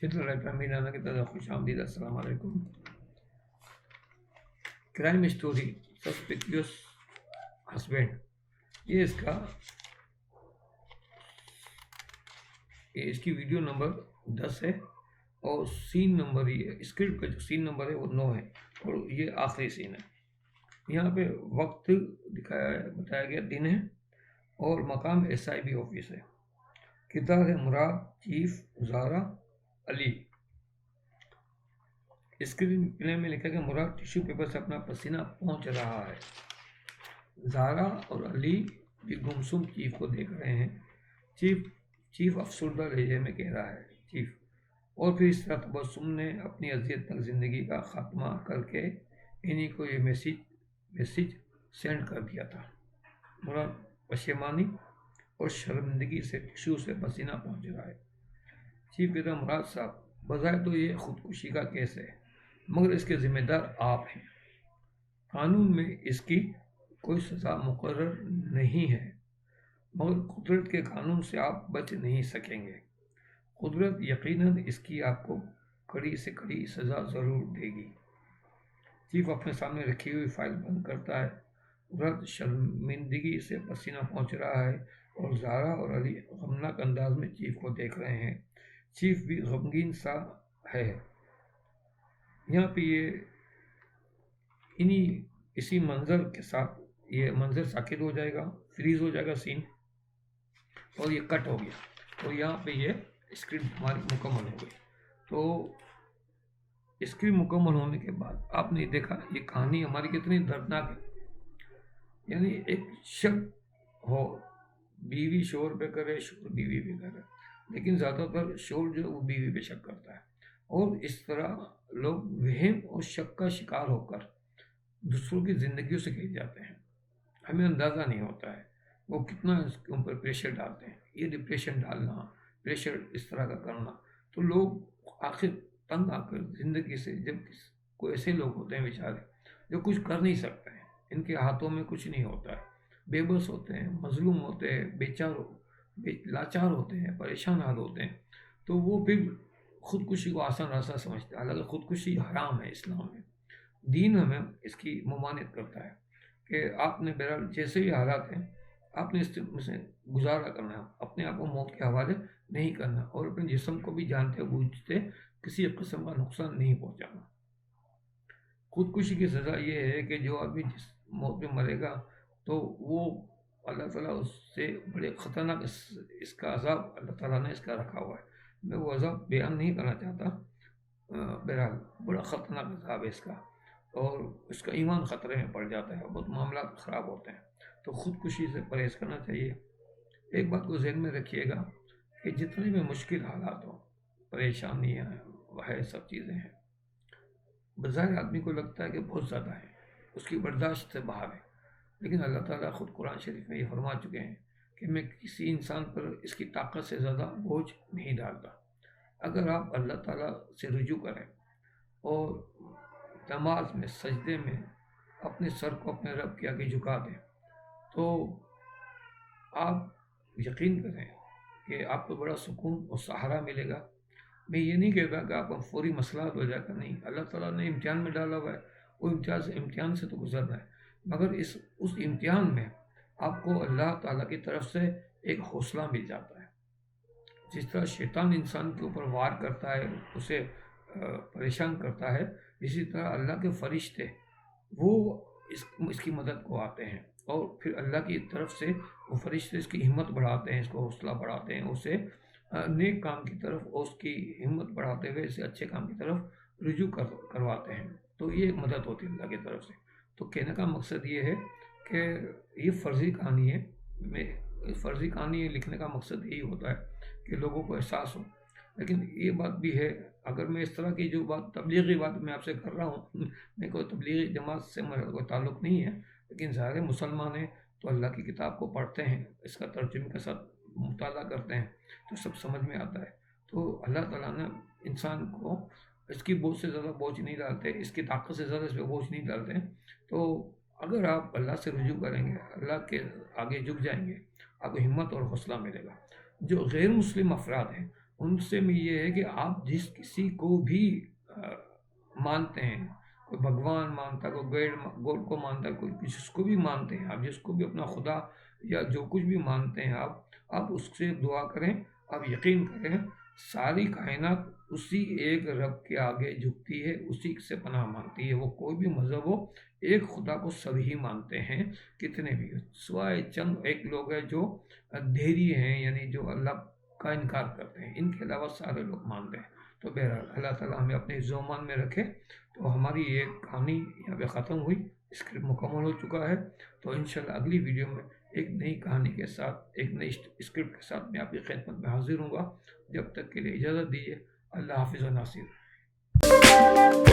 میرا کی طرف خوش آمدید. السلام علیکم. کرائم اسٹوری سسپیکیوس ہسبینڈ، یہ اس کی ویڈیو نمبر 10 ہے اور سین نمبر یہ اسکرپٹ کا جو سین نمبر ہے وہ 9 ہے اور یہ آخری سین ہے. یہاں پہ وقت بتایا گیا دن ہے اور مقام SIB آفس ہے. کردار ہے مراد، چیف، زارا، علی. اسکرین پلے میں لکھا کہ مراد ٹیشو پیپر سے اپنا پسینہ پہنچ رہا ہے. زارا اور علی بھی گمسم چیف کو دیکھ رہے ہیں. چیف افسردہ لہجے میں کہہ رہا ہے چیف. اور پھر اس طرح تبسم نے اپنی اذیت تک زندگی کا خاتمہ کر کے انہی کو یہ میسج سینڈ کر دیا تھا. مراد پشیمانی اور شرمندگی سے ٹیشو سے پسینہ پہنچ رہا ہے. چیف کہتا ہے مراد صاحب، بظاہر تو یہ خودکشی کا کیس ہے مگر اس کے ذمہ دار آپ ہیں. قانون میں اس کی کوئی سزا مقرر نہیں ہے مگر قدرت کے قانون سے آپ بچ نہیں سکیں گے. قدرت یقیناً اس کی آپ کو کڑی سے کڑی سزا ضرور دے گی. چیف اپنے سامنے رکھی ہوئی فائل بند کرتا ہے. مراد شرمندگی سے پسینہ پہنچ رہا ہے اور زارا اور علی غمناک انداز میں چیف کو دیکھ رہے ہیں. چیف بھی غمگین سا ہے. یہاں پہ اسی منظر کے ساتھ یہ منظر ساکت ہو جائے گا، فریز ہو جائے گا سین اور یہ کٹ ہو گیا اور یہاں پہ یہ اسکرپٹ ہماری مکمل ہو گئی. تو اسکرپٹ مکمل ہونے کے بعد آپ نے دیکھا یہ کہانی ہماری کتنی دردناک ہے. یعنی ایک شک ہو، بیوی شوہر پہ کرے، شوہر بیوی پہ کرے، لیکن زیادہ تر شوہر جو وہ بیوی پہ شک کرتا ہے اور اس طرح لوگ وہم اور شک کا شکار ہو کر دوسروں کی زندگیوں سے گر جاتے ہیں. ہمیں اندازہ نہیں ہوتا ہے وہ کتنا اس کے اوپر پریشر ڈالتے ہیں. یہ ڈپریشن ڈالنا، پریشر اس طرح کا کرنا، تو لوگ آخر تنگ آ کر زندگی سے، جب کوئی ایسے لوگ ہوتے ہیں بیچارے جو کچھ کر نہیں سکتے ہیں، ان کے ہاتھوں میں کچھ نہیں ہوتا ہے، بے بس ہوتے ہیں، مظلوم ہوتے ہیں، لاچار ہوتے ہیں، پریشان حال ہوتے ہیں، تو وہ پھر خودکشی کو آسان راستہ سمجھتے ہیں. حالانکہ خودکشی حرام ہے اسلام میں. دین ہمیں اس کی ممانعت کرتا ہے کہ آپ نے بہرحال جیسے بھی حالات ہیں آپ نے اس سے گزارا کرنا ہے، اپنے آپ کو موت کے حوالے نہیں کرنا اور اپنے جسم کو بھی جانتے بوجھتے کسی قسم کا نقصان نہیں پہنچانا. خودکشی کی سزا یہ ہے کہ جو آدمی جس موت میں مرے گا تو وہ اللہ تعالیٰ اس سے بڑے خطرناک اس کا عذاب اللہ تعالیٰ نے اس کا رکھا ہوا ہے. میں وہ عذاب بیان نہیں کرنا چاہتا. بہرحال بڑا خطرناک عذاب ہے اس کا اور اس کا ایمان خطرے میں پڑ جاتا ہے، بہت معاملات خراب ہوتے ہیں. تو خودکشی سے پرہیز کرنا چاہیے. ایک بات کو ذہن میں رکھیے گا کہ جتنے بھی مشکل حالات ہوں، پریشانیاں ہے، سب چیزیں ہیں، بظاہر آدمی کو لگتا ہے کہ بہت زیادہ ہے، اس کی برداشت سے باہر ہے، لیکن اللہ تعالیٰ خود قرآن شریف میں یہ فرما چکے ہیں کہ میں کسی انسان پر اس کی طاقت سے زیادہ بوجھ نہیں ڈالتا. اگر آپ اللہ تعالیٰ سے رجوع کریں اور نماز میں سجدے میں اپنے سر کو اپنے رب کے آگے جھکا دیں تو آپ یقین کریں کہ آپ کو بڑا سکون اور سہارا ملے گا. میں یہ نہیں کہتا کہ آپ کو فوری مسئلہ ہو جائے گا، نہیں، اللہ تعالیٰ نے امتحان میں ڈالا ہوا ہے، وہ امتحان سے تو گزرنا ہے، مگر اس امتحان میں آپ کو اللہ تعالیٰ کی طرف سے ایک حوصلہ مل جاتا ہے. جس طرح شیطان انسان کے اوپر وار کرتا ہے، اسے پریشان کرتا ہے، اسی طرح اللہ کے فرشتے وہ اس کی مدد کو آتے ہیں اور پھر اللہ کی طرف سے وہ فرشتے اس کی ہمت بڑھاتے ہیں، اس کو حوصلہ بڑھاتے ہیں، اسے نیک کام کی طرف اور اس کی ہمت بڑھاتے ہوئے اسے اچھے کام کی طرف رجوع کرواتے ہیں. تو یہ ایک مدد ہوتی ہے اللہ کی طرف سے. تو کہنے کا مقصد یہ ہے کہ یہ فرضی کہانی ہے. فرضی کہانی لکھنے کا مقصد یہی ہوتا ہے کہ لوگوں کو احساس ہو. لیکن یہ بات بھی ہے، اگر میں اس طرح کی جو بات تبلیغی بات میں آپ سے کر رہا ہوں، میں کوئی تبلیغی جماعت سے میرا کوئی تعلق نہیں ہے، لیکن ظاہر مسلمان ہیں تو اللہ کی کتاب کو پڑھتے ہیں، اس کا ترجمے کے ساتھ مطالعہ کرتے ہیں تو سب سمجھ میں آتا ہے. تو اللہ تعالیٰ نے انسان کو اس کی بوجھ سے زیادہ بوجھ نہیں ڈالتے، اس کی طاقت سے زیادہ اس پہ بوجھ نہیں ڈالتے. تو اگر آپ اللہ سے رجوع کریں گے، اللہ کے آگے جھک جائیں گے، آپ کو ہمت اور حوصلہ ملے گا. جو غیر مسلم افراد ہیں ان سے میں یہ ہے کہ آپ جس کسی کو بھی مانتے ہیں، کوئی بھگوان مانتا ہے، کوئی گوڈ کو مانتا ہے، کوئی جس کو بھی مانتے ہیں آپ، جس کو بھی اپنا خدا یا جو کچھ بھی مانتے ہیں آپ اس سے دعا کریں، آپ یقین کریں ساری کائنات اسی ایک رب کے آگے جھکتی ہے، اسی سے پناہ مانگتی ہے۔ وہ کوئی بھی مذہب ہو، ایک خدا کو سبھی مانتے ہیں، کتنے بھی، سوائے چند ایک لوگ ہیں جو دھیری ہیں، یعنی جو اللہ کا انکار کرتے ہیں، ان کے علاوہ سارے لوگ مانتے ہیں۔ تو بہرحال اللہ تعالیٰ ہمیں اپنے ذومان میں رکھے۔ تو ہماری یہ کہانی یہاں پہ ختم ہوئی، اسکرپٹ مکمل ہو چکا ہے۔ تو انشاءاللہ اگلی ویڈیو میں ایک نئی کہانی کے ساتھ، ایک نئی اسکرپٹ کے ساتھ میں آپ کی خدمت میں حاضر ہوں گا۔ جب تک کے لیے اجازت دیجیے، اللہ حافظ و ناصر۔